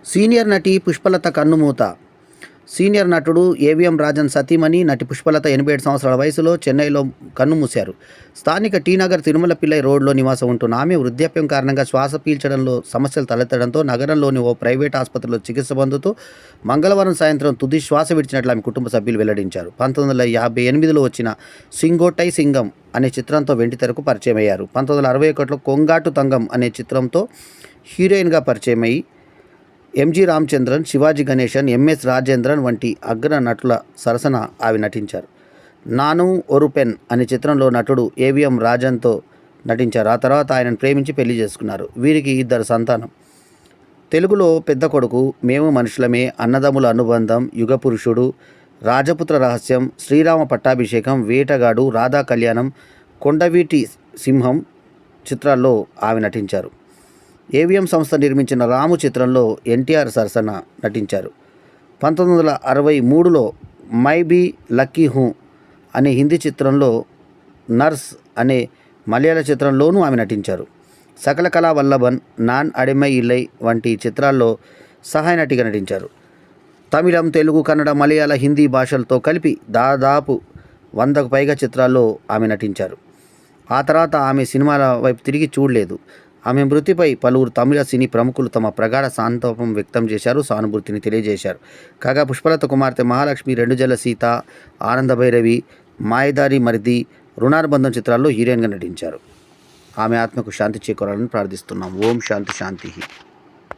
Senior నటి Pushpalatha కన్నుమూత. Senior నటుడు AVM Rajan సతీమణి నటి పుష్పలత 87 సంవత్సరాల వయసులో చెన్నైలో కన్నుమూశారు. స్థానిక టీనగర్ తిరుమల పిల్లై రోడ్లో నివాసం ఉంటున్న ఆమె వృద్ధాప్యం కారణంగా శ్వాస పీల్చడంలో సమస్యలు తలెత్తడంతో నగరంలోని ఓ ప్రైవేట్ ఆసుపత్రిలో చికిత్స పొందుతూ మంగళవారం సాయంత్రం తుది శ్వాస విడిచినట్లు ఆమె కుటుంబ సభ్యులు వెల్లడించారు. 1958లో వచ్చిన సింగోటై సింగం అనే చిత్రంతో వెండితెరకు పరిచయమయ్యారు. 1961లో కొంగాటు తంగం అనే చిత్రంతో హీరోయిన్గా పరిచయమై ఎంజి రామచంద్రన్, శివాజీ గణేశన్, ఎంఎస్ రాజేంద్రన్ వంటి అగ్ర నటుల సరసన ఆమె నటించారు. నాను ఒరు పెన్ అనే చిత్రంలో నటుడు ఏవిఎం రాజన్తో నటించారు. ఆ తర్వాత ఆయనను ప్రేమించి పెళ్లి చేసుకున్నారు. వీరికి 2 సంతానం. తెలుగులో పెద్ద కొడుకు, మేము మనుషులమే, అన్నదమ్ముల అనుబంధం, యుగపురుషుడు, రాజపుత్ర రహస్యం, శ్రీరామ పట్టాభిషేకం, వేటగాడు, రాధా కళ్యాణం, కొండవీటి సింహం చిత్రాల్లో ఆమె నటించారు. ఏవిఎం సంస్థ నిర్మించిన రాము చిత్రంలో ఎన్టీఆర్ సరసన నటించారు. 1963లో మై బీ లక్కీ హూ అనే హిందీ చిత్రంలో, నర్స్ అనే మలయాళ చిత్రంలోనూ ఆమె నటించారు. సకల కళా వల్లభన్, నాన్ అడిమై ఇల్లై వంటి చిత్రాల్లో సహాయ నటిగా నటించారు. తమిళం, తెలుగు, కన్నడ, మలయాళ, హిందీ భాషలతో కలిపి దాదాపు 100కు పైగా చిత్రాల్లో ఆమె నటించారు. ఆ తర్వాత ఆమె సినిమాల వైపు తిరిగి చూడలేదు. ఆమె మృతిపై పలువురు తమిళ సినీ ప్రముఖులు తమ ప్రగాఢ సంతాపం వ్యక్తం చేశారు, సానుభూతిని తెలియజేశారు. కాగా పుష్పలత కుమార్తె మహాలక్ష్మి 2 జళ్ల సీత, ఆనందభైరవి, మాయదారి మరిది, రుణానుబంధం చిత్రాల్లో హీరోయిన్గా నటించారు. ఆమె ఆత్మకు శాంతి చేకూరాలని ప్రార్థిస్తున్నాం. ఓం శాంతి శాంతి.